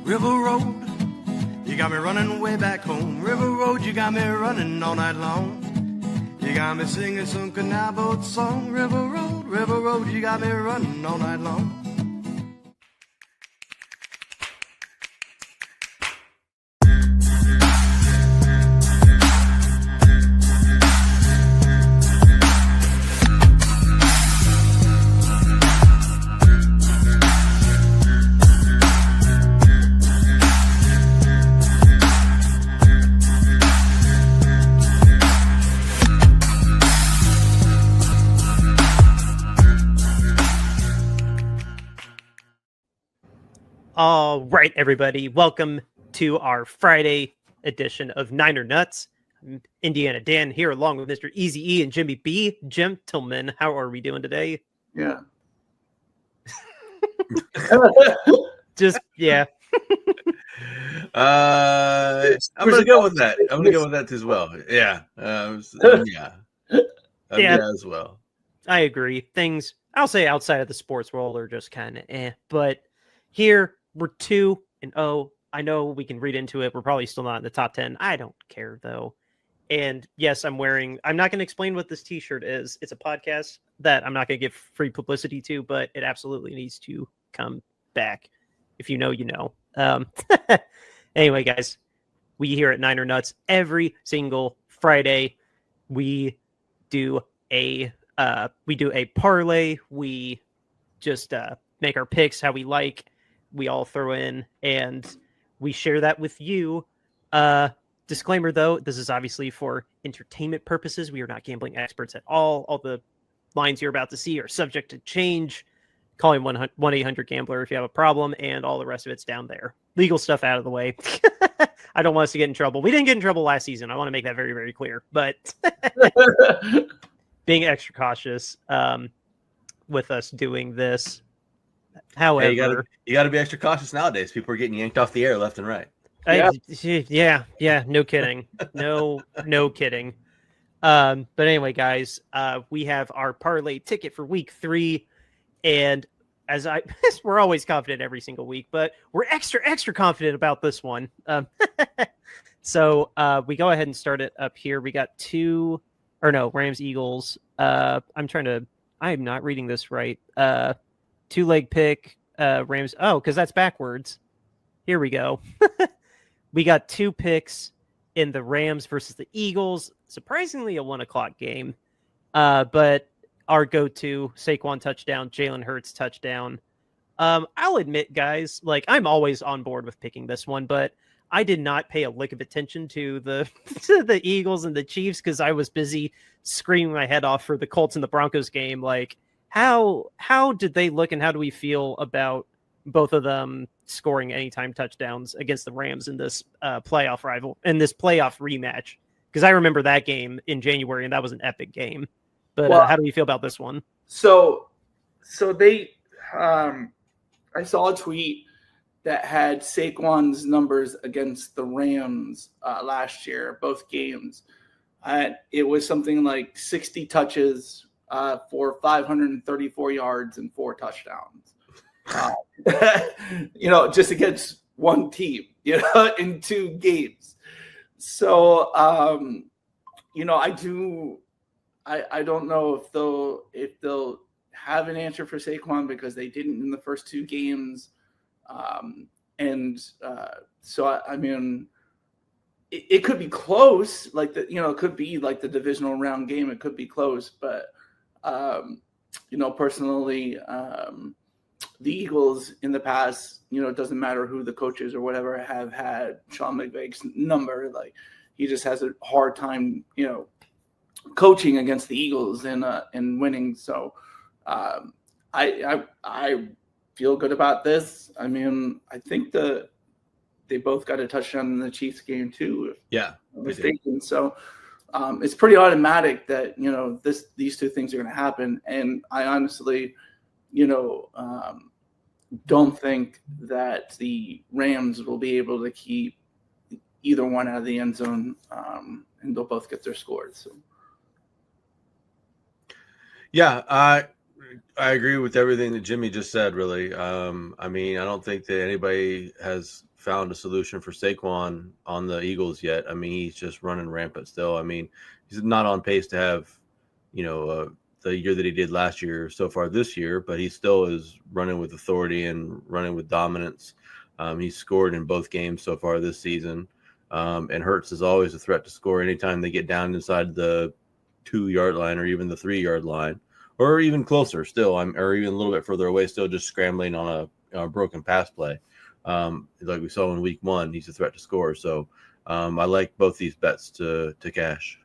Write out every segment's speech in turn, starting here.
River Road, you got me running way back home. River Road, you got me running all night long. You got me singing some canal boat song. River Road, you got me running all night long. All right, everybody. Welcome to our Friday edition of Niner Nuts. I'm Indiana Dan here along with Mr. Easy E and Jimmy B. Gentlemen, how are we doing today? Yeah. Yeah. I'm gonna go with that. I'm gonna go with that as well. Yeah. Yeah, as well. I agree. Things, I'll say, outside of the sports world are just kind of but here we're 2-0. I know we can read into it. We're probably still not in the top 10. I don't care though. And yes, I'm not going to explain what this t-shirt is. It's a podcast that I'm not going to give free publicity to, but it absolutely needs to come back. If you know, you know. Anyway, guys, we here at Niner Nuts every single Friday, we do a parlay. We just make our picks how we like. We all throw in and we share that with you. Disclaimer though, this is obviously for entertainment purposes. We are not gambling experts at all. All the lines you're about to see are subject to change. Call 1-800-GAMBLER if you have a problem, and all the rest of it's down there. Legal stuff out of the way. I don't want us to get in trouble. We didn't get in trouble last season. I want to make that very, very clear. But being extra cautious with us doing this. However, hey, you gotta be extra cautious nowadays. People are getting yanked off the air left and right. Yeah, no kidding. No kidding. But anyway, guys, we have our parlay ticket for week 3. And we're always confident every single week, but we're extra confident about this one. So we go ahead and start it up here. We got Rams, Eagles. I'm not reading this right. 2-leg pick, Rams. Oh, because that's backwards. Here we go. We got 2 picks in the Rams versus the Eagles. Surprisingly, a 1:00 game. But our go-to, Saquon touchdown, Jalen Hurts touchdown. I'll admit, guys, like I'm always on board with picking this one, but I did not pay a lick of attention to the the Eagles and the Chiefs because I was busy screaming my head off for the Colts and the Broncos game. Like, how did they look, and how do we feel about both of them scoring anytime touchdowns against the Rams in this playoff rematch? Because I remember that game in January, and that was an epic game. But how do we feel about this one? So they, I saw a tweet that had Saquon's numbers against the Rams last year, both games. It was something like 60 touches for 534 yards and 4 touchdowns. Just against one team, in 2 games. So, I don't know if they'll have an answer for Saquon because they didn't in the first 2 games. It could be close, it could be like the divisional round game. It could be close, but personally, the Eagles in the past, it doesn't matter who the coaches or whatever have had Sean McVay's number. Like, he just has a hard time, coaching against the Eagles and winning. So I feel good about this. I mean, I think they both got a touchdown in the Chiefs game too. Yeah, if I'm mistaken. So it's pretty automatic that these 2 things are going to happen. And I honestly, don't think that the Rams will be able to keep either one out of the end zone, and they'll both get their scores. So. Yeah, I agree with everything that Jimmy just said, really. I mean, I don't think that anybody has found a solution for Saquon on the Eagles yet. I mean, he's just running rampant still. I mean, he's not on pace to have, the year that he did last year so far this year, but he still is running with authority and running with dominance. He's scored in both games so far this season. And Hurts is always a threat to score anytime they get down inside the 2-yard line or even the 3-yard line. Or even closer still, or even a little bit further away, still just scrambling on a broken pass play. Like we saw in week 1, he's a threat to score. So I like both these bets to cash.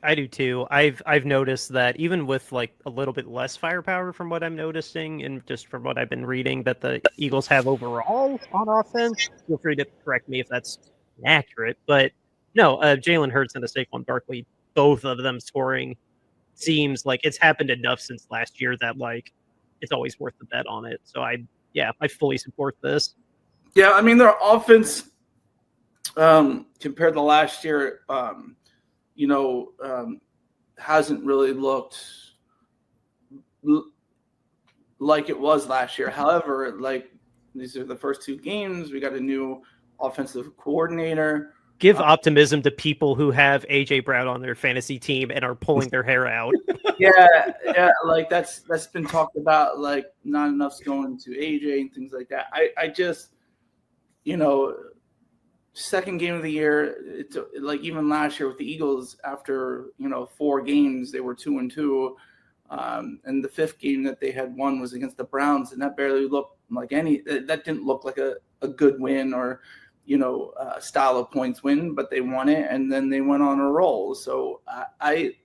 I do too. I've noticed that even with like a little bit less firepower from what I'm noticing and just from what I've been reading that the Eagles have overall on offense. Feel free to correct me if that's inaccurate. But no, Jalen Hurts and Saquon Barkley, both of them scoring seems like it's happened enough since last year that like it's always worth the bet on it. So I fully support this. Yeah, I mean their offense compared to last year, hasn't really looked like it was last year. However, like these are the first 2 games. We got a new offensive coordinator. Give optimism to people who have AJ Brown on their fantasy team and are pulling their hair out. Yeah, like that's been talked about. Like not enough's going to AJ and things like that. I just, second game of the year. It's like even last year with the Eagles. After 4 games, they were 2-2, and the 5th game that they had won was against the Browns, and that barely looked like that didn't look like a good win or style of points win, but they won it and then they went on a roll. So I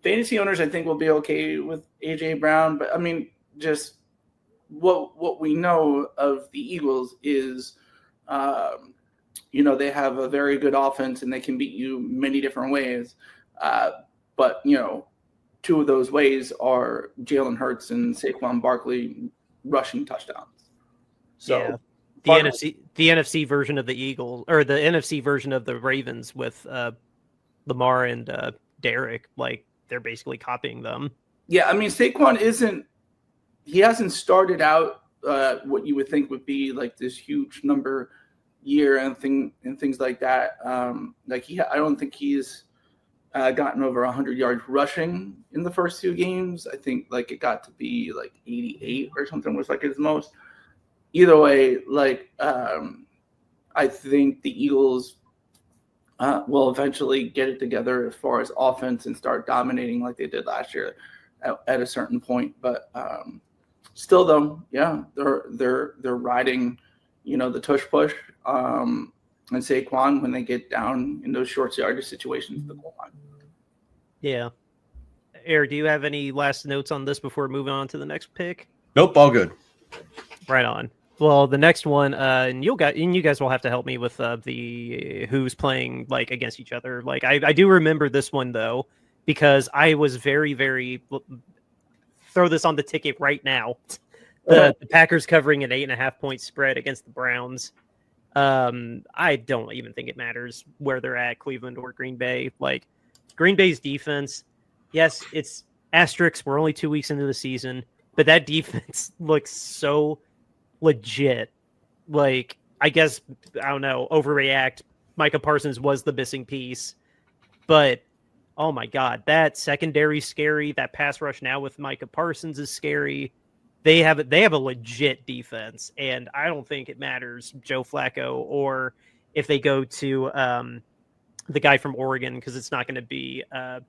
fantasy owners, I think, will be okay with AJ Brown, but I mean, just what we know of the Eagles is, they have a very good offense and they can beat you many different ways. But 2 of those ways are Jalen Hurts and Saquon Barkley rushing touchdowns. So. Yeah. The NFC version of the Eagles, or the NFC version of the Ravens with Lamar and Derek, like they're basically copying them. Yeah, I mean Saquon hasn't started out what you would think would be like this huge number year and things like that. I don't think he's gotten over 100 yards rushing in the first 2 games. I think like it got to be like 88 or something was like his most. Either way, like I think the Eagles will eventually get it together as far as offense and start dominating like they did last year at a certain point. But still, though, yeah, they're riding, the tush push and Saquon when they get down in those short yardage situations at the goal line. Yeah. Eric, do you have any last notes on this before moving on to the next pick? Nope, all good. Right on. Well, the next one, and you guys will have to help me with the who's playing like against each other. Like I do remember this one though, because I was very, very throw this on the ticket right now. The Packers covering an 8.5-point spread against the Browns. I don't even think it matters where they're at, Cleveland or Green Bay. Like Green Bay's defense, yes, it's asterisks. We're only 2 weeks into the season, but that defense looks so legit. Like, I guess, I don't know, overreact. Micah Parsons was the missing piece, but oh my God, that secondary scary. That pass rush now with Micah Parsons is scary. They have a legit defense, and I don't think it matters Joe Flacco or if they go to the guy from Oregon, because it's not going to be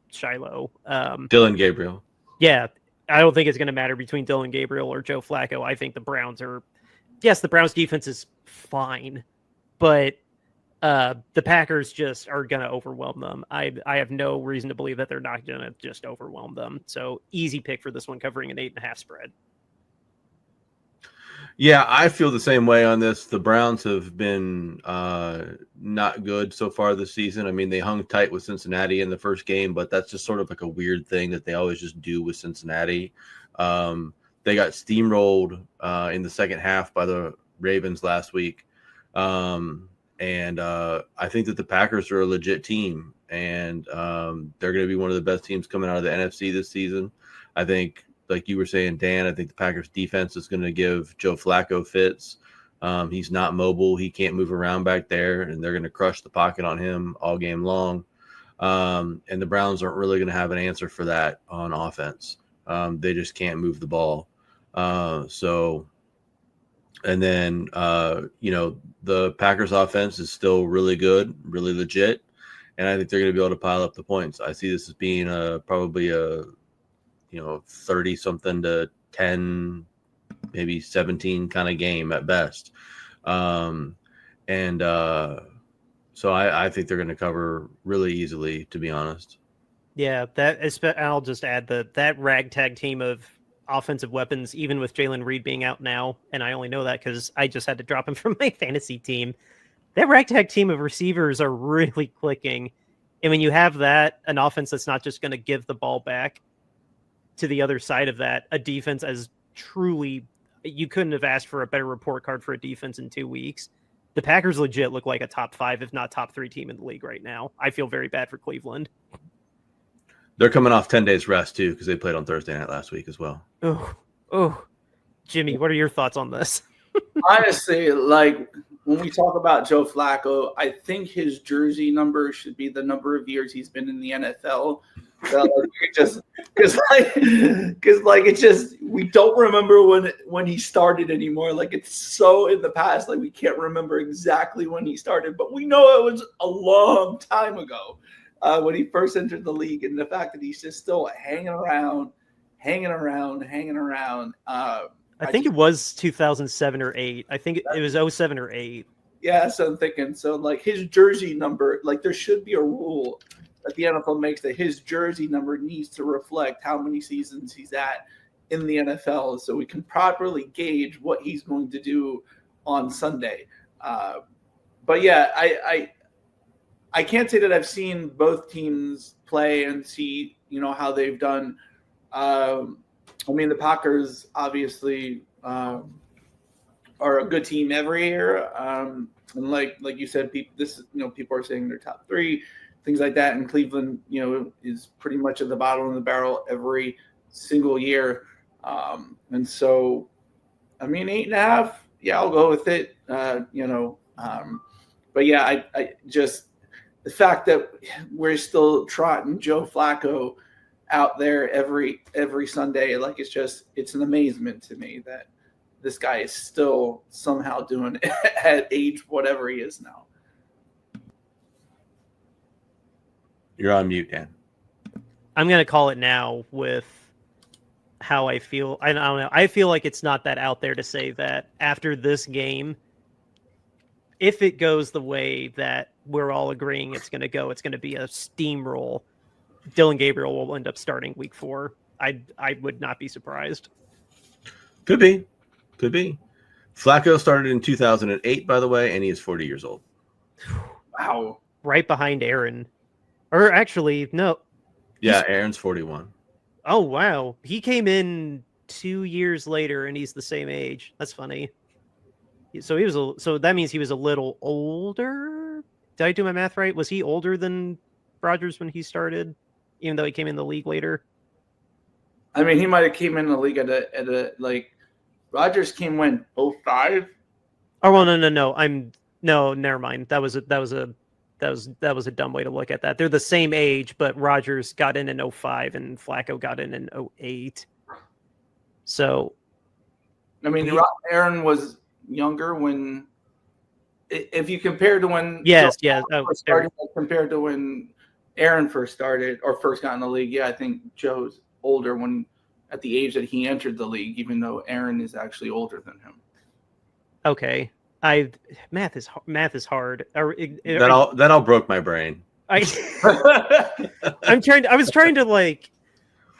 Shiloh. Dylan Gabriel. Yeah, I don't think it's going to matter between Dylan Gabriel or Joe Flacco. I think the Browns defense is fine, but the Packers just are going to overwhelm them. I have no reason to believe that they're not going to just overwhelm them. So easy pick for this one, covering an 8.5 spread. Yeah, I feel the same way on this. The Browns have been not good so far this season. I mean, they hung tight with Cincinnati in the first game, but that's just sort of like a weird thing that they always just do with Cincinnati. They got steamrolled in the second half by the Ravens last week. And I think that the Packers are a legit team, and they're going to be one of the best teams coming out of the NFC this season. I think like you were saying, Dan, I think the Packers defense is going to give Joe Flacco fits. He's not mobile. He can't move around back there, and they're going to crush the pocket on him all game long. And the Browns aren't really going to have an answer for that on offense. They just can't move the ball. And then, the Packers offense is still really good, really legit. And I think they're going to be able to pile up the points. I see this as being probably a 30-something to 10, maybe 17 kind of game at best. So I think they're going to cover really easily, to be honest. Yeah, I'll just add that ragtag team of offensive weapons, even with Jalen Reed being out now, and I only know that because I just had to drop him from my fantasy team. That ragtag team of receivers are really clicking. And when you have that, an offense that's not just going to give the ball back to the other side of that, a defense as truly, you couldn't have asked for a better report card for a defense in 2 weeks. The Packers legit look like a top 5, if not top 3 team in the league right now. I feel very bad for Cleveland. They're coming off 10 days rest too, because they played on Thursday night last week as well. Oh, Jimmy, what are your thoughts on this? Honestly, like when we talk about Joe Flacco, I think his jersey number should be the number of years he's been in the NFL. So it's just we don't remember when he started anymore. Like it's so in the past, like we can't remember exactly when he started, but we know it was a long time ago when he first entered the league, and the fact that he's just still hanging around. I think it was 2007 or 8. I think it was 07 or 8. Yeah, so I'm thinking. So, like, his jersey number, like, there should be a rule that the NFL makes that his jersey number needs to reflect how many seasons he's at in the NFL so we can properly gauge what he's going to do on Sunday. But, yeah, I can't say that I've seen both teams play and see, how they've done. The Packers obviously are a good team every year, and like you said, people are saying they're top 3, things like that. And Cleveland, is pretty much at the bottom of the barrel every single year. And so, 8.5, yeah, I'll go with it. But yeah, I just the fact that we're still trotting Joe Flacco out there every Sunday, like it's an amazement to me that this guy is still somehow doing it at age whatever he is now. You're on mute, Dan. I'm going to call it now with how I feel. I don't know. I feel like it's not that out there to say that after this game, if it goes the way that we're all agreeing it's going to go, it's going to be a steamroll. Dylan Gabriel will end up starting week 4. I would not be surprised. Could be. Flacco started in 2008, by the way, and he is 40 years old. Wow. Right behind Aaron. Or actually, no. Yeah, Aaron's 41. Oh, wow. He came in 2 years later, and he's the same age. That's funny. So that means he was a little older? Did I do my math right? Was he older than Rodgers when he started, even though he came in the league later? He might have came in the league at a Rodgers came when 05? Oh well, no, never mind. That was a dumb way to look at that. They're the same age, but Rodgers got in 05 and Flacco got in 08. So, Aaron was younger when, if you compare to when compared to when Aaron first started or first got in the league, yeah, I think Joe's older when at the age that he entered the league, even though Aaron is actually older than him. Okay, math is hard. That all broke my brain. I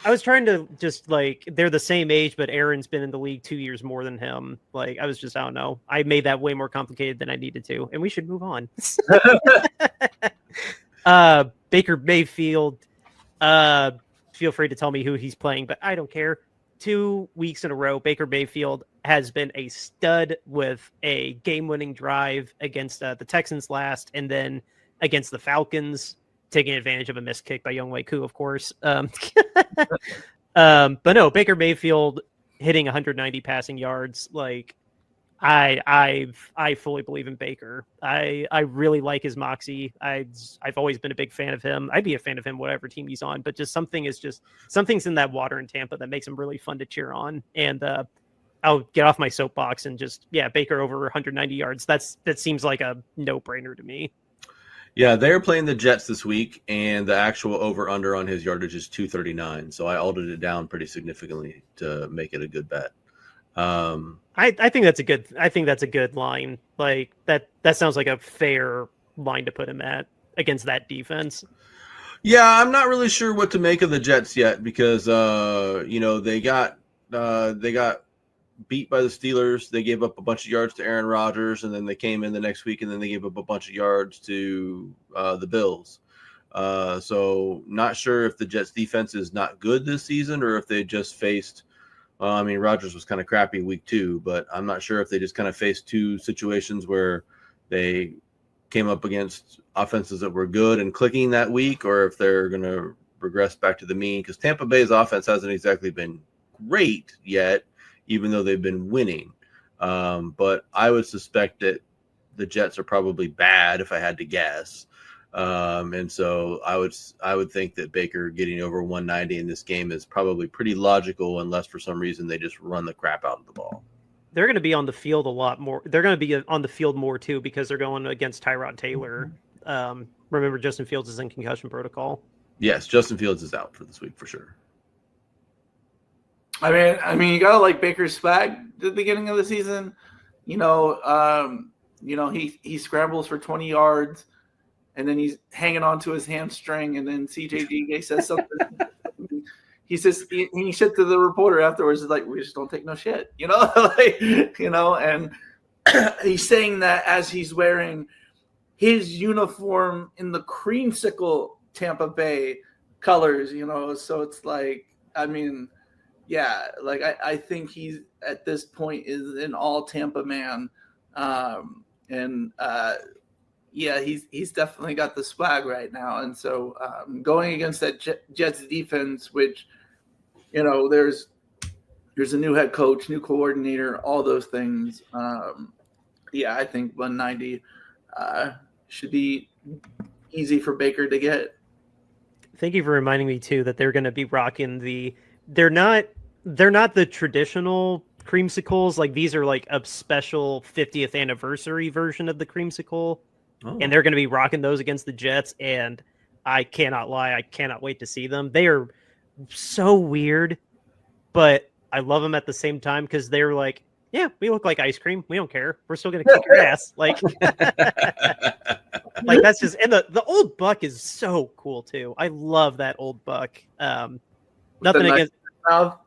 was trying to just they're the same age, but Aaron's been in the league 2 years more than him. I don't know. I made that way more complicated than I needed to, and we should move on. Baker Mayfield, feel free to tell me who he's playing, but I don't care. 2 weeks in a row, Baker Mayfield has been a stud with a game-winning drive against the Texans last, and then against the Falcons, taking advantage of a missed kick by Younghoe Koo, of course. But no, Baker Mayfield hitting 190 passing yards, like I fully believe in Baker. I really like his moxie. I've always been a big fan of him. I'd be a fan of him whatever team he's on, but something's in that water in Tampa that makes him really fun to cheer on. And I'll get off my soapbox and Baker over 190 yards. That seems like a no-brainer to me. Yeah, they're playing the Jets this week, and the actual over/under on his yardage is 239. So I altered it down pretty significantly to make it a good bet. I think that's a good line. Like that sounds like a fair line to put him at against that defense. Yeah, I'm not really sure what to make of the Jets yet because they got beat by the Steelers. They gave up a bunch of yards to Aaron Rodgers, and then they came in the next week and then they gave up a bunch of yards to the Bills. So not sure if the Jets defense is not good this season or if they just faced Rodgers was kind of crappy week 2, but I'm not sure if they just kind of faced two situations where they came up against offenses that were good and clicking that week, or if they're going to regress back to the mean, because Tampa Bay's offense hasn't exactly been great yet, even though they've been winning. But I would suspect that the Jets are probably bad if I had to guess. And so I would think that Baker getting over 190 in this game is probably pretty logical, unless for some reason they just run the crap out of the ball. They're going to be on the field a lot more. They're going to be on the field more too because they're going against Tyrod Taylor. Remember, Justin Fields is in concussion protocol. Yes, Justin Fields is out for this week for sure. I mean, you gotta like Baker's swag at the beginning of the season. He scrambles for 20 yards, and then he's hanging on to his hamstring, and then CJD says something. He says he said to the reporter afterwards, like, "We just don't take no shit," and he's saying that as he's wearing his uniform in the creamsicle Tampa Bay colors, So it's like, I mean. Yeah, like I think he's at this point is an all Tampa man, he's definitely got the swag right now. And so going against that Jets defense, which there's a new head coach, new coordinator, all those things. I think 190 should be easy for Baker to get. Thank you for reminding me too that they're going to be rocking They're not the traditional creamsicles. Like these are like a special 50th anniversary version of the creamsicle. Oh. And they're going to be rocking those against the Jets. And I cannot lie. I cannot wait to see them. They are so weird, but I love them at the same time. Cause they're like, yeah, we look like ice cream. We don't care. We're still going to kick your ass. Like, like that's just, and the old buck is so cool too. I love that old buck. Nothing against mouth.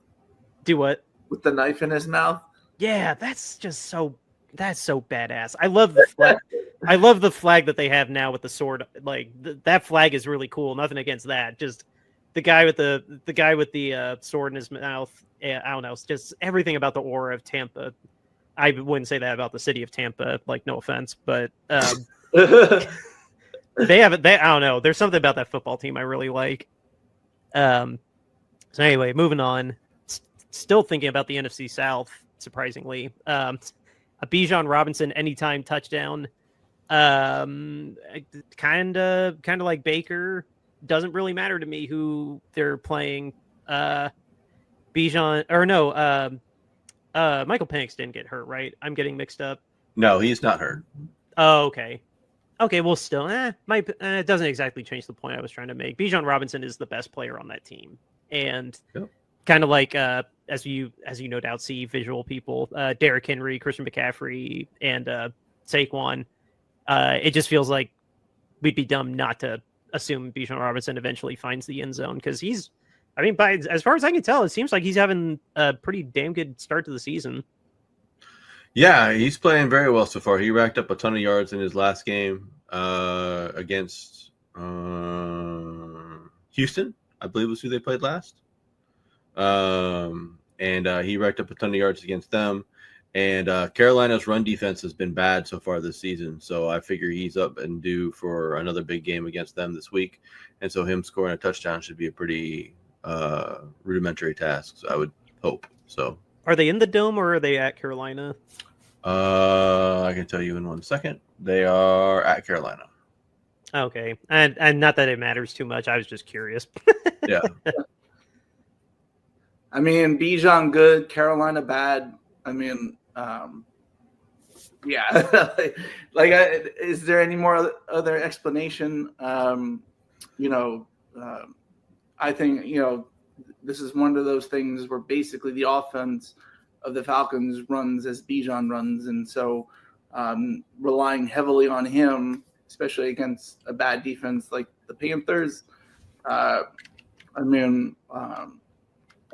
Do what? With the knife in his mouth? Yeah, that's so badass. I love the flag. I love the flag that they have now with the sword. Like that flag is really cool. Nothing against that. Just the guy with the sword in his mouth. I don't know. It's just everything about the aura of Tampa. I wouldn't say that about the city of Tampa. Like, no offense, but they have it. I don't know. There's something about that football team I really like. So anyway, moving on. Still thinking about the NFC South, surprisingly. A Bijan Robinson anytime touchdown. Kind of like Baker. Doesn't really matter to me who they're playing. Bijan or no. Michael Penix didn't get hurt, right? I'm getting mixed up. No, he's not hurt. Oh, okay. Okay, well, still, it doesn't exactly change the point I was trying to make. Bijan Robinson is the best player on that team, and kind of like as you no doubt see, visual people, Derrick Henry, Christian McCaffrey, and Saquon. It just feels like we'd be dumb not to assume Bijan Robinson eventually finds the end zone because he's. I mean, as far as I can tell, it seems like he's having a pretty damn good start to the season. Yeah, he's playing very well so far. He racked up a ton of yards in his last game against Houston, I believe was who they played last. And he racked up a ton of yards against them. And Carolina's run defense has been bad so far this season. So I figure he's up and due for another big game against them this week. And so him scoring a touchdown should be a pretty rudimentary tasks, I would hope. So Are they in the dome or are they at Carolina? I can tell you in 1 second. They are at Carolina. Okay. And not that it matters too much. I was just curious. Yeah. I mean, Bijan good, Carolina bad. I mean, yeah. Is there any more other explanation? I think, this is one of those things where basically the offense of the Falcons runs as Bijan runs. And so relying heavily on him, especially against a bad defense like the Panthers,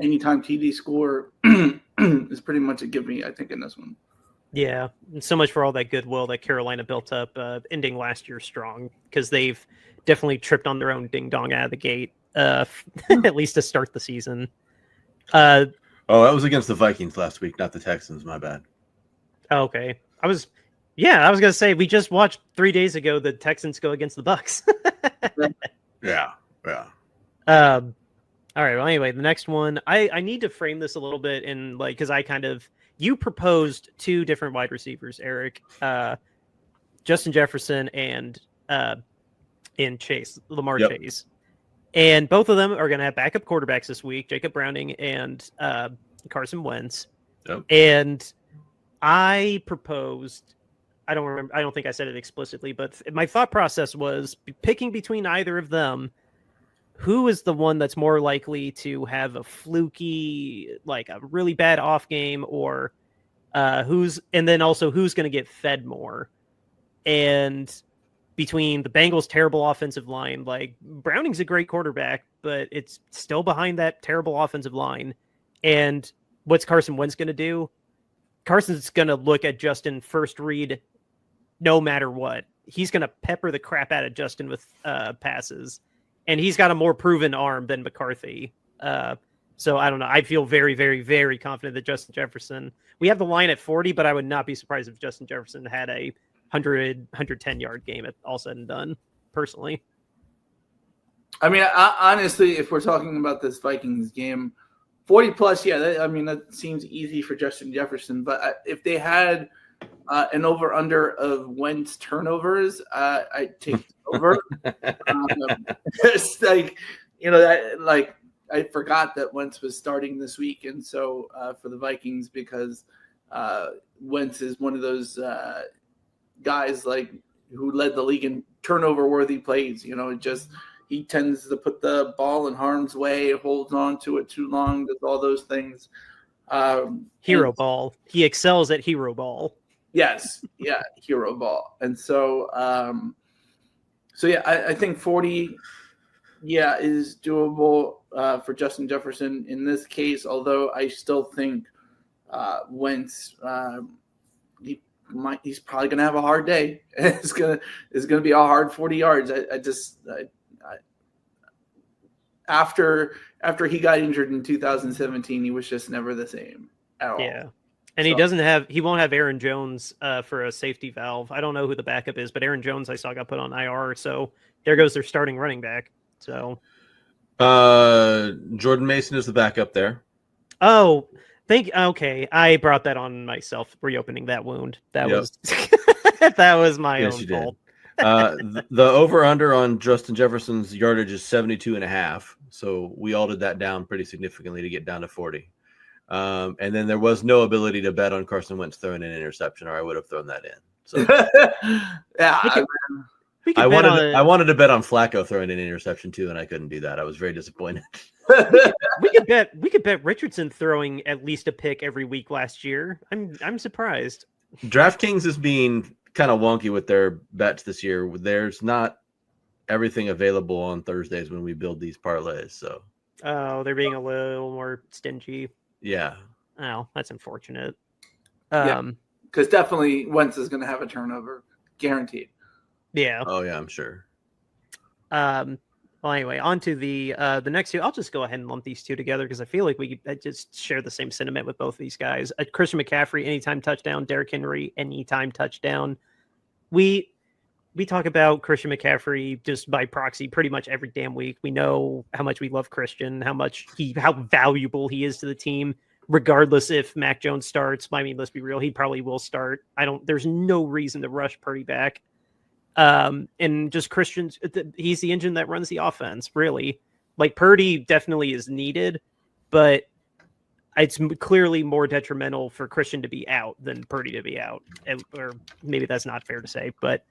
anytime TD score is pretty much a give me, I think, in this one. Yeah, and so much for all that goodwill that Carolina built up ending last year strong, because they've definitely tripped on their own ding-dong out of the gate, at least to start the season. That was against the Vikings last week, not the Texans. My bad. Okay. I was going to say, we just watched 3 days ago the Texans go against the Bucks. Yeah. All right. Well, anyway, the next one, I need to frame this a little bit in because you proposed 2 different wide receivers, Eric, Justin Jefferson and Chase, Lamar Chase. And both of them are going to have backup quarterbacks this week, Jacob Browning and Carson Wentz. Yep. And I proposed, I don't think I said it explicitly, but my thought process was picking between either of them. Who is the one that's more likely to have a fluky, like a really bad off game, or who's going to get fed more? And between the Bengals' terrible offensive line, like Browning's a great quarterback, but it's still behind that terrible offensive line. And what's Carson Wentz going to do? Carson's going to look at Justin first read no matter what. He's going to pepper the crap out of Justin with passes. And he's got a more proven arm than McCarthy. So I don't know. I feel very, very, very confident that Justin Jefferson, we have the line at 40, but I would not be surprised if Justin Jefferson had a 110-yard game at all said and done, personally. I mean, honestly, if we're talking about this Vikings game, 40 plus, that seems easy for Justin Jefferson. But if they had an over-under of Wentz turnovers, I'd take over. It's I forgot that Wentz was starting this week, and so for the Vikings, because Wentz is one of those guys who led the league in turnover-worthy plays. He tends to put the ball in harm's way, holds on to it too long, does all those things. Hero ball. He excels at hero ball. Yes, yeah, hero ball. And so, I think 40, is doable for Justin Jefferson in this case. Although I still think Wentz, he's probably going to have a hard day. It's gonna be a hard 40 yards. After he got injured in 2017, he was just never the same at all. Yeah. And he won't have Aaron Jones for a safety valve. I don't know who the backup is, but Aaron Jones I saw got put on IR. So there goes their starting running back. So Jordan Mason is the backup there. Oh, okay. I brought that on myself, reopening that wound. That was that was my own fault. The over-under on Justin Jefferson's yardage is 72.5. So we altered that down pretty significantly to get down to 40. And then there was no ability to bet on Carson Wentz throwing an interception, or I would have thrown that in. So I wanted to bet on Flacco throwing an interception too, and I couldn't do that. I was very disappointed. we could bet Richardson throwing at least a pick every week last year. I'm surprised. DraftKings is being kind of wonky with their bets this year. There's not everything available on Thursdays when we build these parlays. So they're being a little more stingy. Yeah. Oh, that's unfortunate. Because definitely Wentz is going to have a turnover, guaranteed. Yeah. Oh yeah, I'm sure. Well, anyway, on to the next 2. I'll just go ahead and lump these 2 together because I feel like we just share the same sentiment with both these guys. Christian McCaffrey, anytime touchdown. Derrick Henry, anytime touchdown. we talk about Christian McCaffrey just by proxy pretty much every damn week. We know how much we love Christian, how valuable he is to the team, regardless if Mac Jones starts. I mean, let's be real, he probably will start. There's no reason to rush Purdy back. And just he's the engine that runs the offense, really. Like, Purdy definitely is needed, but it's clearly more detrimental for Christian to be out than Purdy to be out. Or maybe that's not fair to say, but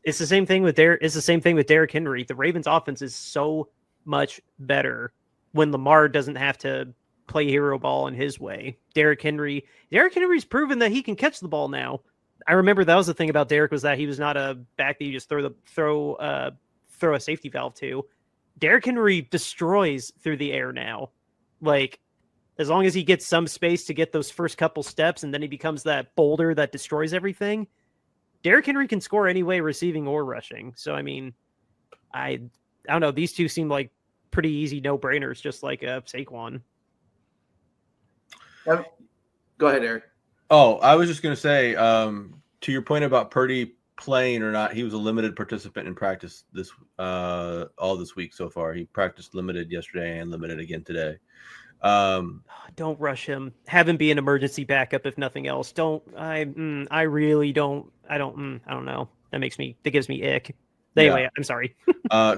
it's the same thing with Derrick Henry. The Ravens offense is so much better when Lamar doesn't have to play hero ball in his way. Derrick Henry's proven that he can catch the ball now. I remember that was the thing about Derrick, was that he was not a back that you just throw a safety valve to. Derrick Henry destroys through the air now. Like, as long as he gets some space to get those first couple steps, and then he becomes that boulder that destroys everything, Derrick Henry can score anyway, receiving or rushing. So, I mean, I don't know. These two seem like pretty easy no-brainers, just like Saquon. Go ahead, Eric. Oh, I was just going to say, to your point about Purdy playing or not, he was a limited participant in practice all this week so far. He practiced limited yesterday and limited again today. Don't rush him. Have him be an emergency backup if nothing else. I don't know. That gives me ick. Anyway, yeah. I'm sorry.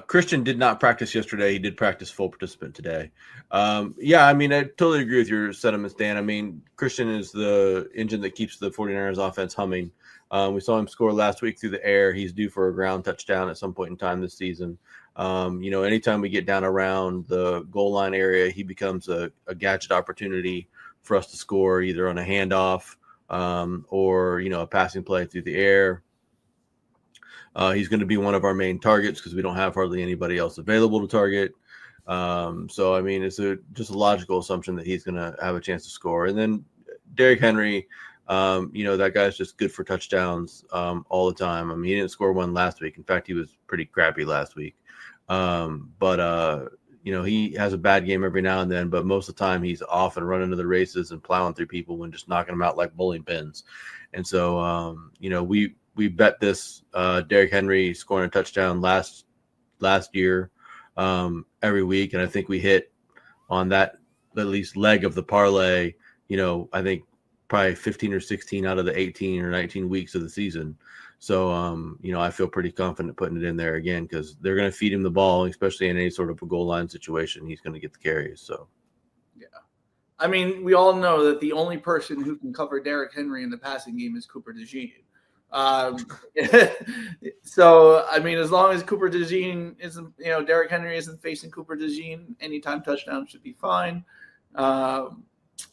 Christian did not practice yesterday. He did practice full participant today. Yeah, I mean, I totally agree with your sentiments, Dan. I mean, Christian is the engine that keeps the 49ers offense humming. We saw him score last week through the air. He's due for a ground touchdown at some point in time this season. Anytime we get down around the goal line area, he becomes a gadget opportunity for us to score, either on a handoff or, a passing play through the air. He's going to be one of our main targets because we don't have hardly anybody else available to target. So, I mean, it's just a logical assumption that he's going to have a chance to score. And then Derrick Henry, that guy's just good for touchdowns all the time. I mean, he didn't score one last week. In fact, he was pretty crappy last week. But he has a bad game every now and then, but most of the time he's off and running to the races and plowing through people and just knocking them out like bowling pins. And so, we bet this Derrick Henry scoring a touchdown last year every week, and I think we hit on that at least leg of the parlay. I think probably 15 or 16 out of the 18 or 19 weeks of the season. So I feel pretty confident putting it in there again because they're going to feed him the ball, especially in any sort of a goal line situation. He's going to get the carries. So yeah, I mean, we all know that the only person who can cover Derrick Henry in the passing game is Cooper DeJean. So I mean, as long as Cooper DeJean isn't, Derrick Henry isn't facing Cooper DeJean, anytime touchdown should be fine. And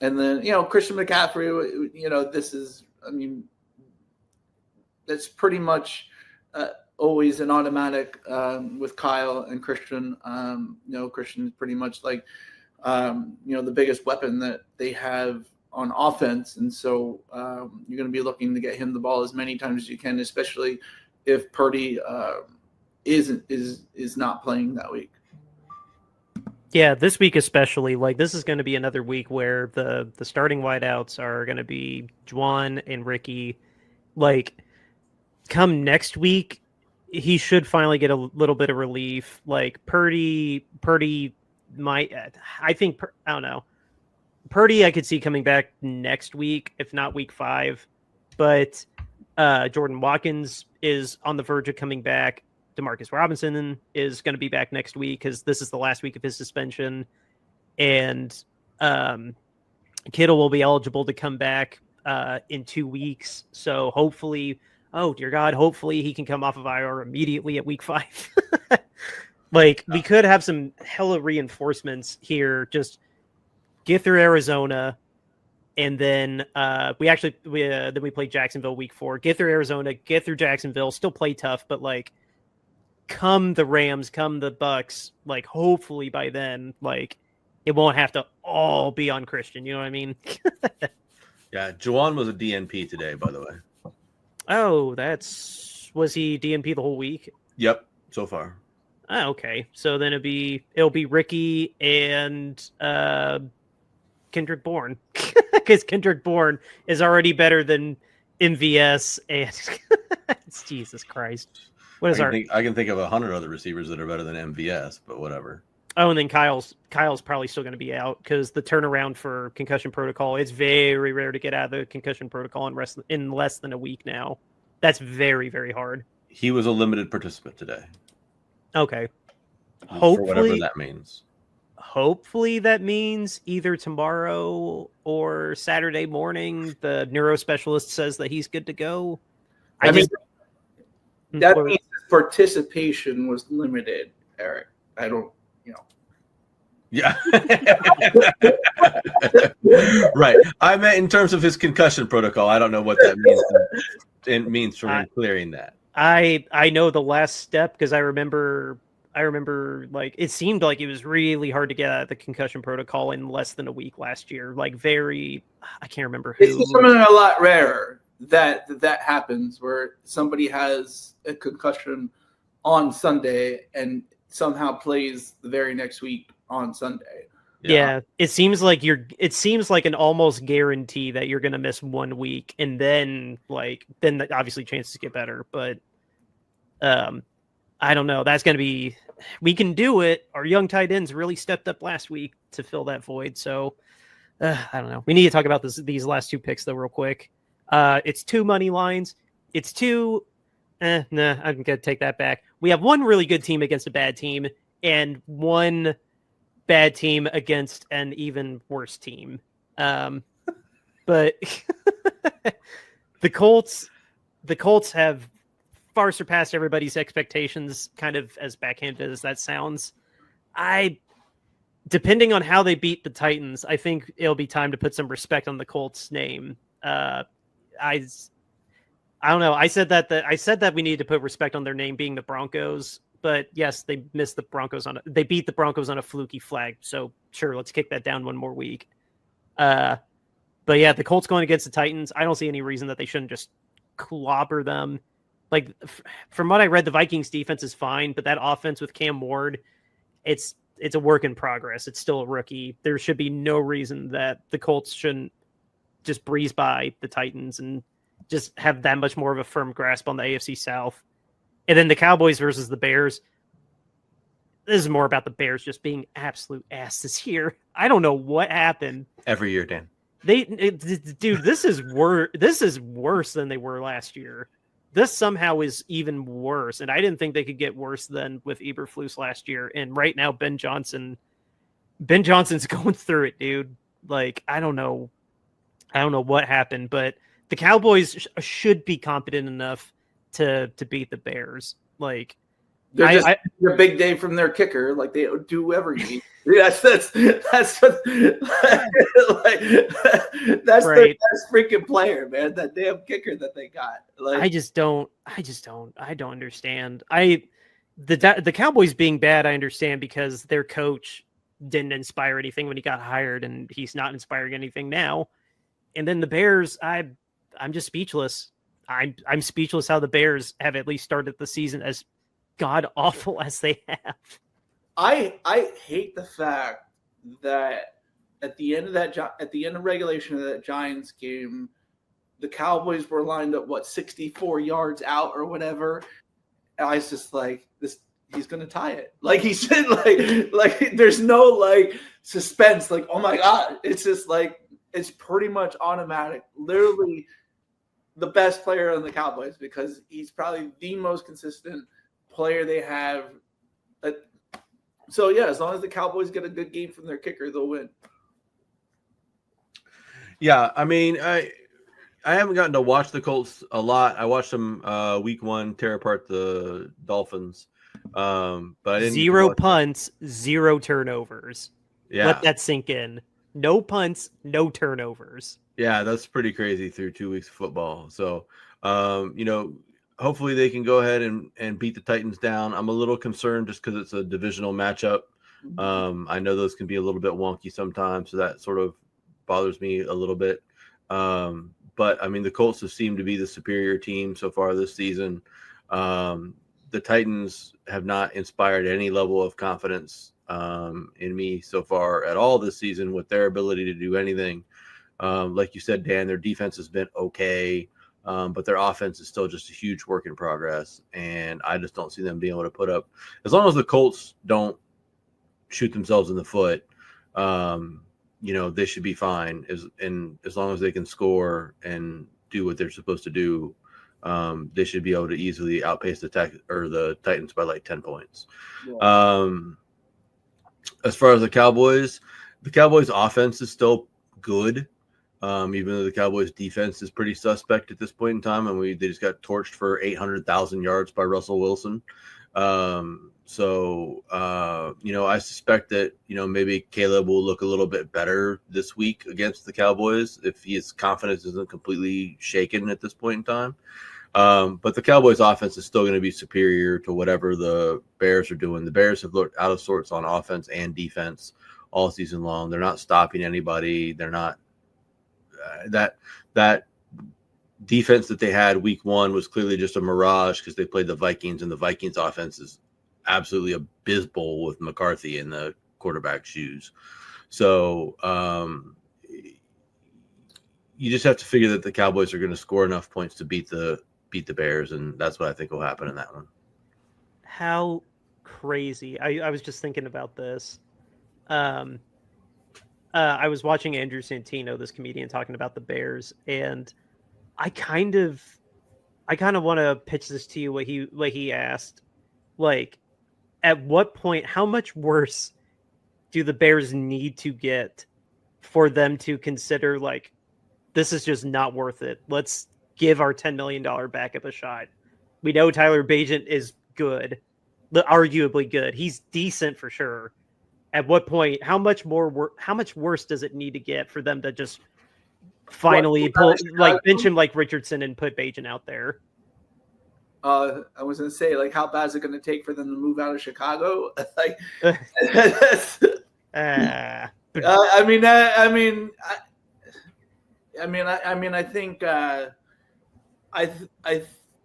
then Christian McCaffrey, this is, I mean, that's pretty much always an automatic with Kyle and Christian. Christian is pretty much like the biggest weapon that they have on offense, and so you're going to be looking to get him the ball as many times as you can, especially if Purdy is not playing that week. Yeah, this week especially, like this is going to be another week where the starting wideouts are going to be Juwan and Ricky. Like, come next week, he should finally get a little bit of relief. Like Purdy might, I don't know. Purdy, I could see coming back next week, if not week 5. But Jordan Watkins is on the verge of coming back. Demarcus Robinson is going to be back next week because this is the last week of his suspension. And Kittle will be eligible to come back in 2 weeks. So hopefully, oh dear God, hopefully he can come off of IR immediately at week 5. Like, we could have some hella reinforcements here. Just get through Arizona, and then then we play Jacksonville week 4. Get through Arizona, get through Jacksonville, still play tough, but like, come the Rams, come the Bucks, like hopefully by then, like it won't have to all be on Christian. You know what I mean? Yeah, Juwan was a DNP today, by the way. Oh, was he DNP the whole week? Yep, so far. Oh, okay. So then it'll be Ricky and Kendrick Bourne, because Kendrick Bourne is already better than MVS, and it's Jesus Christ. What is I can think of 100 other receivers that are better than MVS, but whatever. Oh, and then Kyle's probably still going to be out because the turnaround for concussion protocol, it's very rare to get out of the concussion protocol in less than a week now. That's very, very hard. He was a limited participant today. Okay. For whatever that means. Hopefully that means either tomorrow or Saturday morning, the neurospecialist says that he's good to go. That means his participation was limited, Eric. I don't, Yeah. Right. I meant in terms of his concussion protocol. I don't know what that means. It means for him clearing that. I know the last step because I remember like it seemed like it was really hard to get out of the concussion protocol in less than a week last year. Like I can't remember who. It's something a lot rarer that happens where somebody has a concussion on Sunday and somehow plays the very next week on Sunday. Yeah, it seems like an almost guarantee that you're going to miss 1 week, and then obviously chances get better. But I don't know. That's going to be. We can do it. Our young tight ends really stepped up last week to fill that void. So I don't know. We need to talk about these last two picks though, real quick. It's 2 money lines. It's 2. I'm going to take that back. We have 1 really good team against a bad team, and 1 bad team against an even worse team. But the Colts have far surpassed everybody's expectations, kind of as backhanded as that sounds. Depending on how they beat the Titans, I think it'll be time to put some respect on the Colts name. I don't know. I said that we need to put respect on their name being the Broncos. But yes, they beat the Broncos on a fluky flag. So sure, let's kick that down 1 more week. But yeah, the Colts going against the Titans, I don't see any reason that they shouldn't just clobber them. Like from what I read, the Vikings defense is fine, but that offense with Cam Ward, it's a work in progress. It's still a rookie. There should be no reason that the Colts shouldn't just breeze by the Titans and just have that much more of a firm grasp on the AFC South. And then the Cowboys versus the Bears. This is more about the Bears just being absolute asses here. I don't know what happened. Every year, Dan. Dude, this is worse. This is worse than they were last year. This somehow is even worse. And I didn't think they could get worse than with Eberflus last year. And right now, Ben Johnson's going through it, dude. Like, I don't know what happened, but the Cowboys should be competent enough to beat the Bears. Like, they're just a big day from their kicker, like they do every week. That's what, that's right. Their best freaking player, man. That damn kicker that they got. Like, I don't understand. The Cowboys being bad, I understand because their coach didn't inspire anything when he got hired, and he's not inspiring anything now. And then the Bears, I'm just speechless. I'm speechless how the Bears have at least started the season as god awful as they have. I hate the fact that at the end of regulation of that Giants game, the Cowboys were lined up 64 yards out or whatever. And I was just like, he's gonna tie it. Like he said, like there's no suspense. Like, oh my god, it's just like it's pretty much automatic. Literally the best player on the Cowboys because he's probably the most consistent player they have. So yeah, as long as the Cowboys get a good game from their kicker, they'll win. Yeah, I mean, I haven't gotten to watch the Colts a lot. I watched them week 1 tear apart the Dolphins, but I didn't. 0 punts, 0 turnovers. Yeah, let that sink in. No punts, no turnovers. Yeah, that's pretty crazy through 2 weeks of football. So, hopefully they can go ahead and beat the Titans down. I'm a little concerned just because it's a divisional matchup. I know those can be a little bit wonky sometimes, so that sort of bothers me a little bit. But, I mean, the Colts have seemed to be the superior team so far this season. The Titans have not inspired any level of confidence in me so far at all this season with their ability to do anything. Like you said, Dan, their defense has been okay. but their offense is still just a huge work in progress. And I just don't see them being able to put up, as long as the Colts don't shoot themselves in the foot, they should be fine. As long as they can score and do what they're supposed to do, they should be able to easily outpace the Titans by like 10 points. Yeah. As far as the Cowboys offense is still good, even though the Cowboys defense is pretty suspect at this point in time, and they just got torched for 800,000 yards by Russell Wilson. I suspect that, maybe Caleb will look a little bit better this week against the Cowboys if his confidence isn't completely shaken at this point in time. But the Cowboys offense is still going to be superior to whatever the Bears are doing. The Bears have looked out of sorts on offense and defense all season long. They're not stopping anybody. They're not that defense that they had week 1 was clearly just a mirage because they played the Vikings, and the Vikings offense is absolutely abysmal with McCarthy in the quarterback shoes. So you just have to figure that the Cowboys are going to score enough points to beat the Bears, and that's what I think will happen in that one. How crazy. I was just thinking about this. I was watching Andrew Santino, this comedian, talking about the Bears, and I kind of want to pitch this to you what he asked. Like, at what point, how much worse do the Bears need to get for them to consider, like, this is just not worth it? Let's give our $10 million backup a shot. We know Tyler Bagent is good, arguably good. He's decent for sure. At what point, how much worse does it need to get for them to just finally bench him like Richardson and put Bagent out there? I was going to say, like, how bad is it going to take for them to move out of Chicago? I think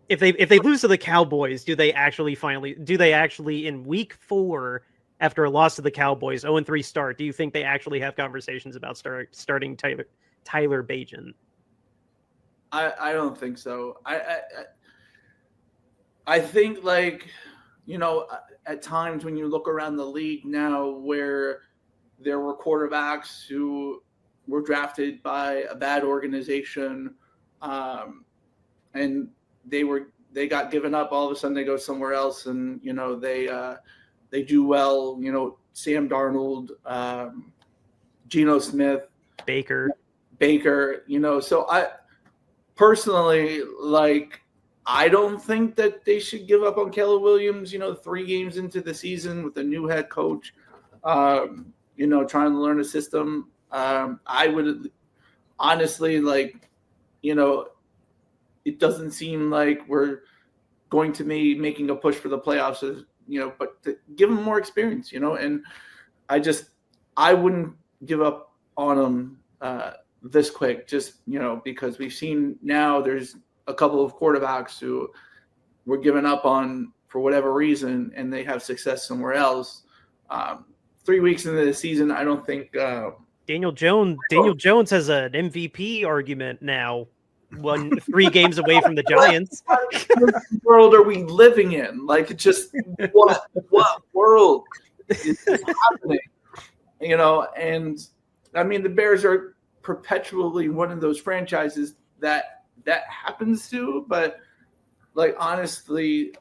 if they lose to the Cowboys, do they actually in week 4 after a loss to the Cowboys, 0-3 start, do you think they actually have conversations about starting Tyler Bagent? I don't think so. I think, like, at times when you look around the league now where there were quarterbacks who were drafted by a bad organization, and they got given up, all of a sudden they go somewhere else and, they do well, Sam Darnold, Geno Smith, Baker, so I personally, like, I don't think that they should give up on Caleb Williams, 3 games into the season with a new head coach, trying to learn a system. I would honestly, like, it doesn't seem like we're going to be making a push for the playoffs, but to give him more experience, and I wouldn't give up on him this quick, just, because we've seen now there's a couple of quarterbacks who were given up on for whatever reason, and they have success somewhere else. 3 weeks into the season, I don't think Daniel Jones has an MVP argument now. 3 games away from the Giants. What world are we living in? Like, just what world is happening? And I mean, the Bears are perpetually one of those franchises that happens to, but, like, honestly,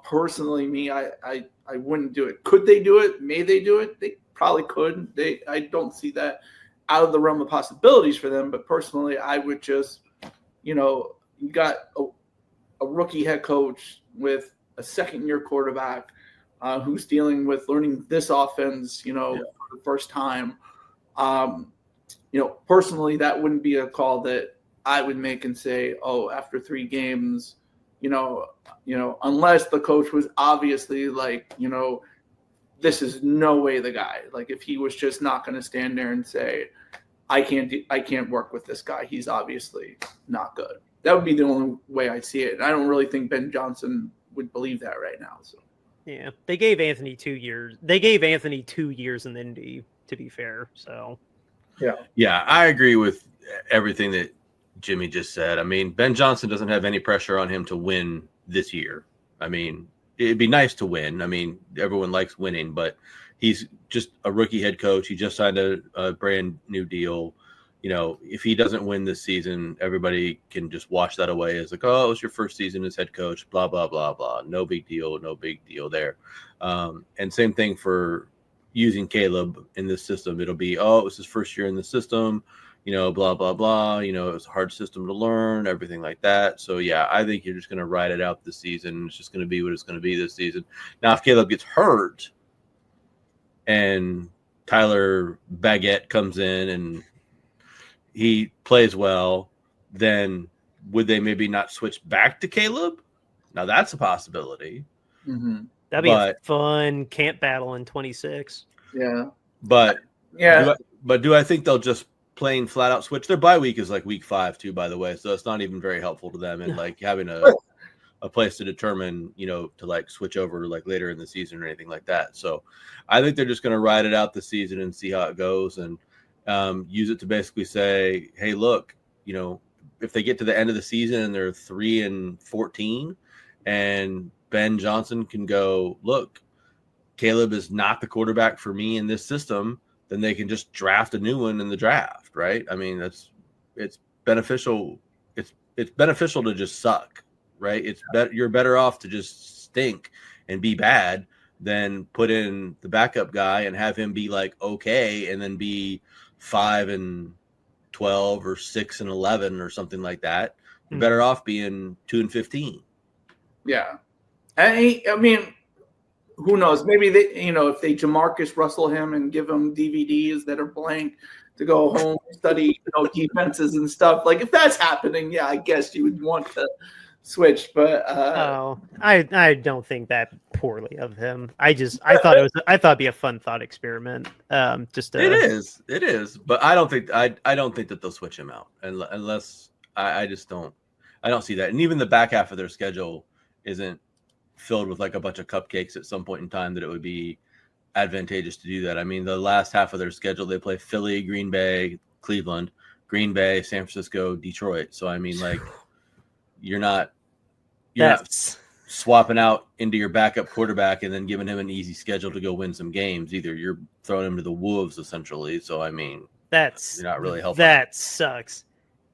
personally, me, I wouldn't do it. Could they do it? May they do it? They probably could. I don't see that out of the realm of possibilities for them, but personally, I would just, you got a rookie head coach with a second-year quarterback who's dealing with learning this offense, for the first time. Personally, that wouldn't be a call that I would make and say, oh, after 3 games, unless the coach was obviously like, this is no way the guy. Like, if he was just not going to stand there and say, I can't work with this guy, he's obviously not good. That would be the only way I see it. And I don't really think Ben Johnson would believe that right now. So yeah, they gave Anthony 2 years. They gave Anthony 2 years in Indy, to be fair. So yeah, I agree with everything that Jimmy just said. I mean, Ben Johnson doesn't have any pressure on him to win this year. I mean, it'd be nice to win. I mean, everyone likes winning, but he's just a rookie head coach. He just signed a brand new deal. You know, if he doesn't win this season, everybody can just wash that away as like, oh, it was your first season as head coach, blah, blah, blah, blah. No big deal there. And same thing for using Caleb in this system. It'll be, oh, it was his first year in the system, you know, blah, blah, blah. You know, it was a hard system to learn, everything like that. So, yeah, I think you're just going to ride it out this season. It's just going to be what it's going to be this season. Now, if Caleb gets hurt and Tyler Baguette comes in and he plays well, then would they maybe not switch back to Caleb? Now that's a possibility. Mm-hmm. That'd be a fun camp battle in 26. Yeah. But yeah. Do I think they'll just plain flat out switch? Their bye week is like week 5 too, by the way. So it's not even very helpful to them and like having a place to determine, you know, to like switch over like later in the season or anything like that. So I think they're just going to ride it out this season and see how it goes and use it to basically say, hey, look, you know, if they get to the end of the season and they're 3-14 and Ben Johnson can go, look, Caleb is not the quarterback for me in this system, then they can just draft a new one in the draft, right? I mean, it's beneficial. It's beneficial to just suck, right? You're better off to just stink and be bad than put in the backup guy and have him be like okay and then be 5-12 or 6-11 or something like that. You're better off being 2-15. Yeah. I mean, who knows? Maybe they, you know, if they Jamarcus Russell him and give him DVDs that are blank to go home, study, you know, defenses and stuff. Like if that's happening, yeah, I guess you would want to switch. But I don't think that poorly of him. I thought it'd be a fun thought experiment. It is, but I don't think that they'll switch him out unless I don't see that. And even the back half of their schedule isn't filled with like a bunch of cupcakes at some point in time that it would be advantageous to do that. I mean, the last half of their schedule, they play Philly, Green Bay, Cleveland, Green Bay, San Francisco, Detroit. So, I mean, like you're not swapping out into your backup quarterback and then giving him an easy schedule to go win some games either. You're throwing him to the wolves essentially. So, I mean, you're not really helping. That sucks.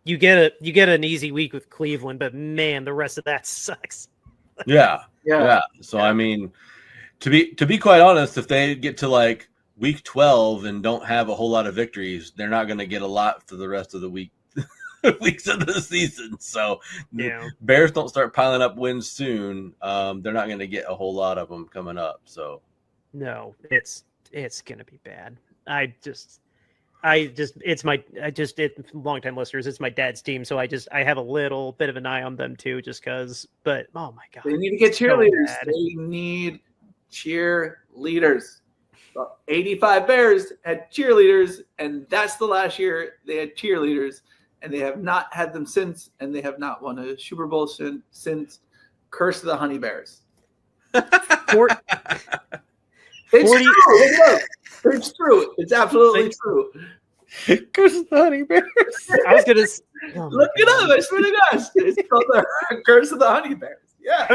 You get an easy week with Cleveland, but man, the rest of that sucks. Yeah. So I mean, to be quite honest, if they get to like week 12 and don't have a whole lot of victories, they're not going to get a lot for the rest of the weeks of the season. So Bears don't start piling up wins soon. They're not going to get a whole lot of them coming up. So no, it's going to be bad. Longtime listeners, it's my dad's team, so I have a little bit of an eye on them too, just because. But oh my god, they need to get cheerleaders. They need cheerleaders. 85 Bears had cheerleaders, and that's the last year they had cheerleaders, and they have not had them since, and they have not won a Super Bowl since Curse of the Honey Bears. It's true. It's absolutely true. Curse of the Honey Bears. I was gonna look it up. I swear to gosh, it's called the Curse of the Honey Bears. Yeah, I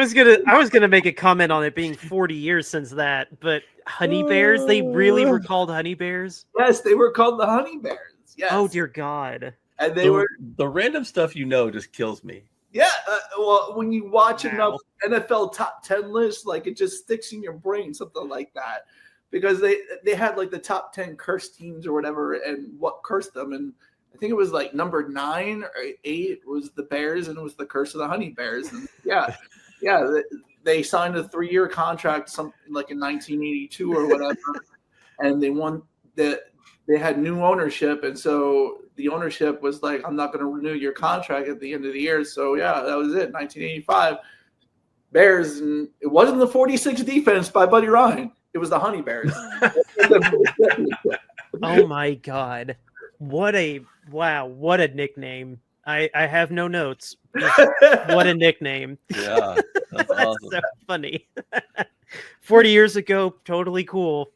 was gonna make a comment on it being 40 years since that, but Honey Bears, they really were called Honey Bears. Yes, they were called the Honey Bears. Yes. Oh dear God. And they were the random stuff just kills me. Yeah, well, when you watch enough NFL top 10 lists, like it just sticks in your brain, something like that. Because they had like the top 10 cursed teams or whatever, and what cursed them. And I think it was like number 9 or 8 was the Bears, and it was the Curse of the Honey Bears. And they signed a 3-year contract, something like in 1982 or whatever, and they won they had new ownership, and so the ownership was like, I'm not going to renew your contract at the end of the year. So yeah, that was it. 1985 Bears, and it wasn't the 46 defense by Buddy Ryan. It was the Honey Bears. Oh my God. What a nickname. I have no notes. What a nickname. Yeah. That's awesome. So funny. 40 years ago, totally cool.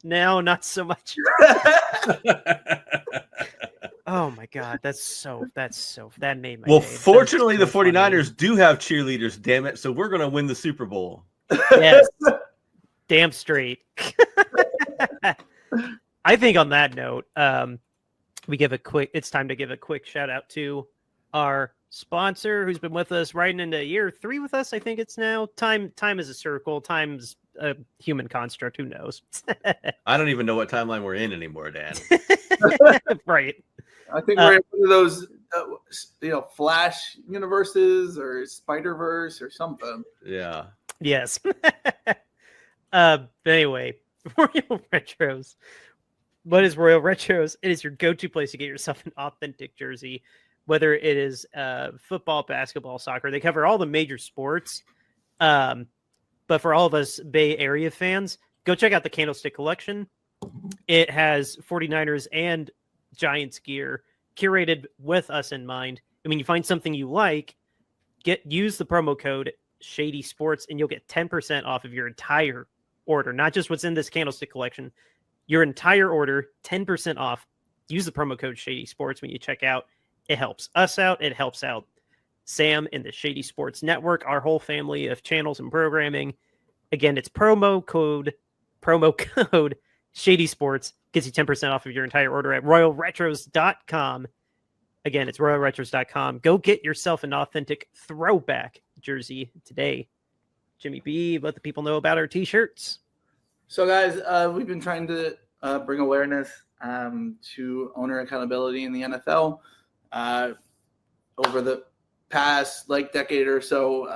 Now, not so much. Oh my God, that made my Well, day. fortunately, the That's so funny. 49ers do have cheerleaders, damn it. So we're going to win the Super Bowl. Yes. Damn straight. I think on that note, it's time to give a quick shout out to our sponsor who's been with us right into year 3 with us. I think it's now. Time is a circle. Time's a human construct. Who knows? I don't even know what timeline we're in anymore, Dan. Right. I think we're in one of those, Flash universes or Spider-Verse or something. Yeah. Yes. But anyway, Royal Retros. What is Royal Retros? It is your go-to place to get yourself an authentic jersey, whether it is football, basketball, soccer. They cover all the major sports. But for all of us Bay Area fans, go check out the Candlestick Collection. It has 49ers and Giants gear curated with us in mind. And when you find something you like, use the promo code Shady Sports and you'll get 10% off of your entire order, not just what's in this Candlestick Collection. Your entire order, 10% off. Use the promo code Shady Sports when you check out. It helps us out. It helps out Sam and the Shady Sports Network, our whole family of channels and programming. Again, it's promo code Shady Sports. Gets you 10% off of your entire order at royalretros.com. Again, it's royalretros.com. Go get yourself an authentic throwback jersey today. Jimmy B, let the people know about our t-shirts. So, guys, we've been trying to bring awareness to owner accountability in the NFL over the past decade or so.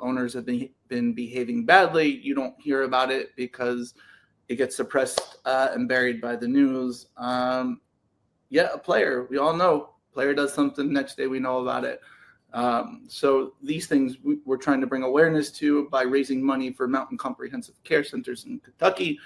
Owners have been behaving badly. You don't hear about it because it gets suppressed and buried by the news. A player, we all know, player does something, next day we know about it. So these things we're trying to bring awareness to by raising money for Mountain Comprehensive Care Centers in Kentucky.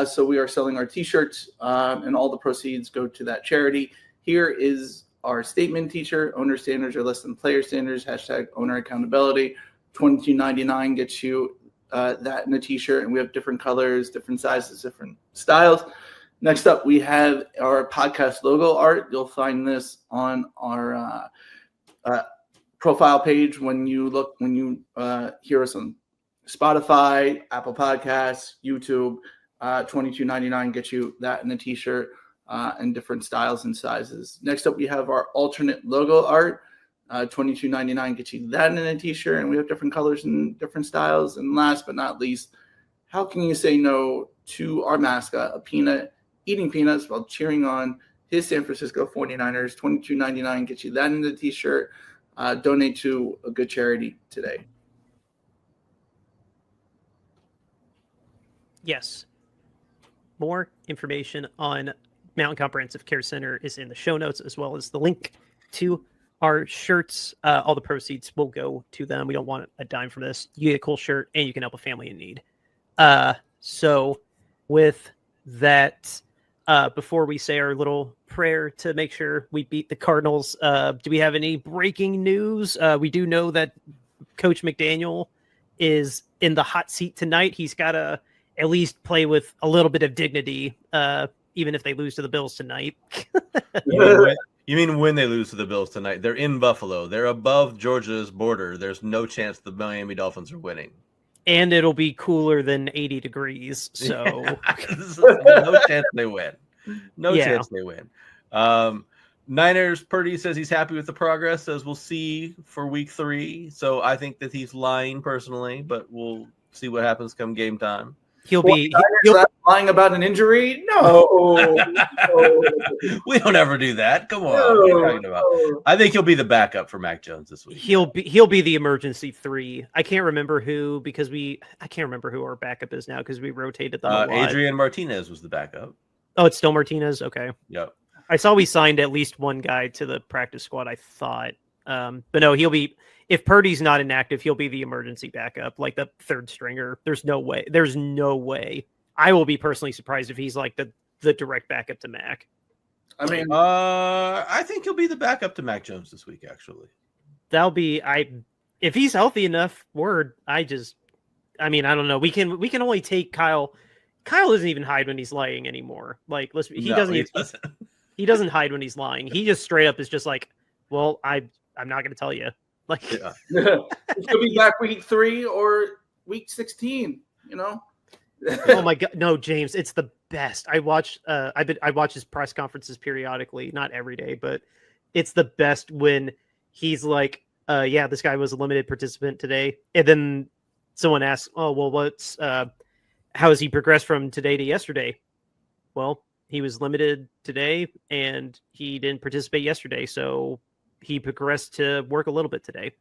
So we are selling our t-shirts and all the proceeds go to that charity. Here is our statement t-shirt. Owner standards are less than player standards. # owner accountability. $22.99 gets you that in a t-shirt, and we have different colors, different sizes, different styles. Next up, we have our podcast logo art. You'll find this on our profile page when you hear us on Spotify, Apple Podcasts, YouTube. $22.99 gets you that in a t-shirt and different styles and sizes. Next up, we have our alternate logo art. $22.99 gets you that in a t-shirt, and we have different colors and different styles. And last but not least, how can you say no to our mascot, a peanut, eating peanuts while cheering on his San Francisco 49ers? $22.99 gets you that in the t-shirt. Donate to a good charity today. Yes. More information on Mountain Comprehensive Care Center is in the show notes, as well as the link to our shirts. All the proceeds will go to them. We don't want a dime from this. You get a cool shirt and you can help a family in need. So with that, before we say our little prayer to make sure we beat the Cardinals, do we have any breaking news? We do know that Coach McDaniel is in the hot seat tonight. He's got to at least play with a little bit of dignity, even if they lose to the Bills tonight. You mean when they lose to the Bills tonight? They're in Buffalo. They're above Georgia's border. There's no chance the Miami Dolphins are winning. And it'll be cooler than 80 degrees. So no chance they win. No chance they win. Niners, Purdy says he's happy with the progress, says we'll see for week 3. So I think that he's lying personally, but we'll see what happens come game time. He'll lying about an injury? No. We don't ever do that. Come on. What are you talking about? I think he'll be the backup for Mac Jones this week. He'll be the emergency 3. I can't remember who our backup is now because we rotated them a lot. Adrian Martinez was the backup. Oh, it's still Martinez? Okay. Yep. I saw we signed at least one guy to the practice squad, I thought. But no, he'll be, if Purdy's not inactive, he'll be the emergency backup, like the third stringer. There's no way. I will be personally surprised if he's like the direct backup to Mac. I mean, I think he'll be the backup to Mac Jones this week, actually. If he's healthy enough, I don't know. We can only take Kyle. Kyle doesn't even hide when he's lying anymore. Like, he doesn't. He doesn't hide when he's lying. He just straight up is just like, well, I'm not going to tell you. Like, It's gonna be back week 3 or week 16. Oh my God, no, James, it's the best. I watch his press conferences periodically, not every day, but it's the best when he's like, yeah, this guy was a limited participant today, and then someone asks, oh, well, how has he progressed from today to yesterday? Well, he was limited today and he didn't participate yesterday, so he progressed to work a little bit today,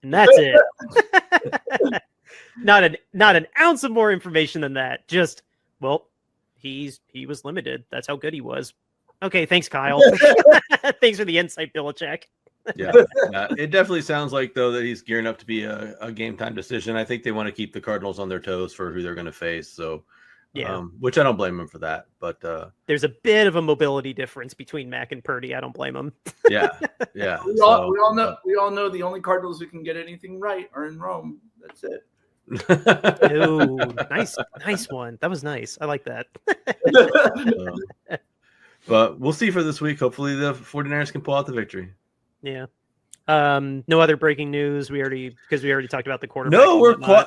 and that's it. Not an ounce of more information than that. Just, well, he was limited. That's how good he was. Okay, thanks, Kyle. Thanks for the insight, Belichick. Yeah, it definitely sounds like, though, that he's gearing up to be a game time decision. I think they want to keep the Cardinals on their toes for who they're going to face. So, yeah, which I don't blame him for that. But there's a bit of a mobility difference between Mac and Purdy. I don't blame him. Yeah. We all know the only Cardinals who can get anything right are in Rome. That's it. Ooh, nice one. That was nice. I like that. But we'll see for this week. Hopefully the 49ers can pull out the victory. Yeah. No other breaking news. Because we already talked about the quarterback. No,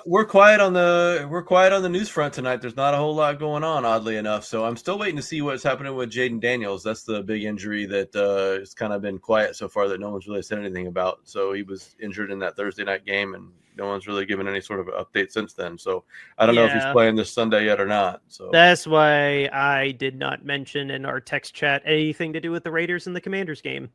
we're quiet on the news front tonight. There's not a whole lot going on, oddly enough. So I'm still waiting to see what's happening with Jaden Daniels. That's the big injury that has kind of been quiet so far that no one's really said anything about. So he was injured in that Thursday night game, and no one's really given any sort of update since then. So I don't know if he's playing this Sunday yet or not. So that's why I did not mention in our text chat anything to do with the Raiders and the Commanders game.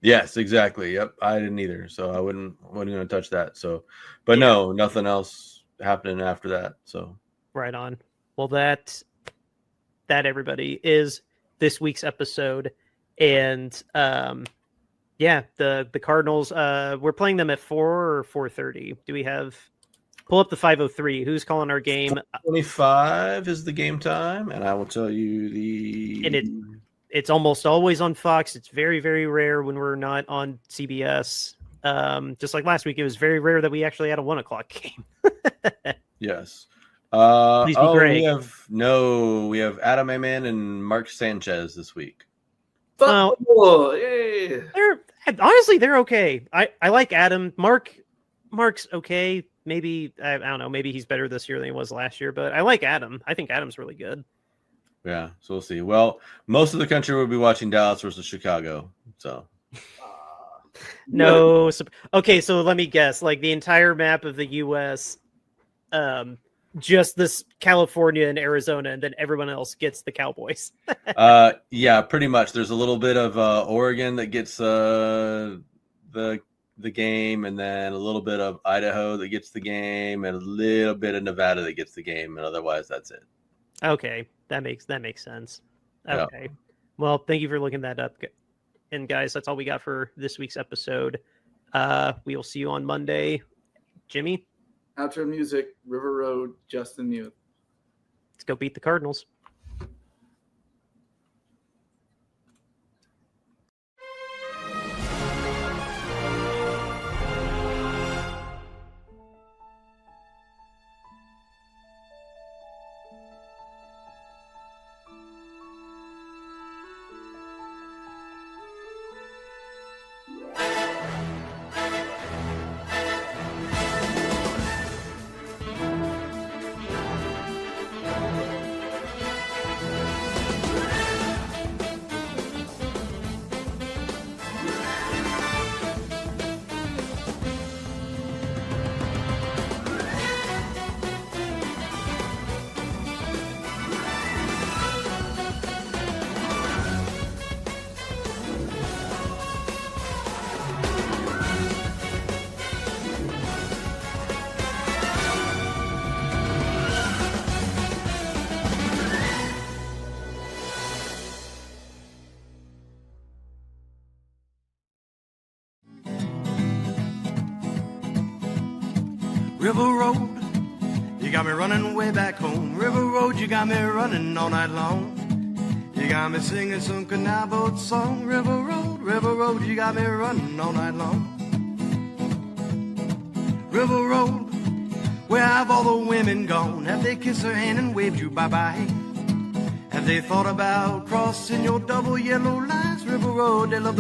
Yes, exactly. Yep, I didn't either. So I wasn't going to touch that. So, but no, nothing else happening after that. So right on. Well, that everybody is this week's episode, and the Cardinals. We're playing them at 4 or 4:30. Do we have? Pull up the 5:03. Who's calling our game? 25 is the game time, and I will tell you It's almost always on Fox. It's very, very rare when we're not on CBS. Just like last week, it was very rare that we actually had a 1:00 game. Yes. Please be great. We have Adam Amen and Mark Sanchez this week. Yay. They're okay. I like Adam. Mark's okay. Maybe I don't know. Maybe he's better this year than he was last year. But I like Adam. I think Adam's really good. Yeah, so we'll see. Well, most of the country will be watching Dallas versus Chicago. So, no. Okay, so let me guess. Like the entire map of the U.S., just this California and Arizona, and then everyone else gets the Cowboys. Yeah, pretty much. There's a little bit of Oregon that gets the game, and then a little bit of Idaho that gets the game, and a little bit of Nevada that gets the game, and otherwise that's it. Okay. That makes sense. Okay. Yeah. Well, thank you for looking that up. And guys, that's all we got for this week's episode. We will see you on Monday. Jimmy? Outro music, River Road, Justin Muth. Let's go beat the Cardinals. River Road, you got me running way back home. River Road, you got me running all night long. You got me singing some canal boat song. River Road, you got me running all night long. River Road, where have all the women gone? Have they kissed her hand and waved you bye-bye? Have they thought about crossing your double yellow line? River Road, they love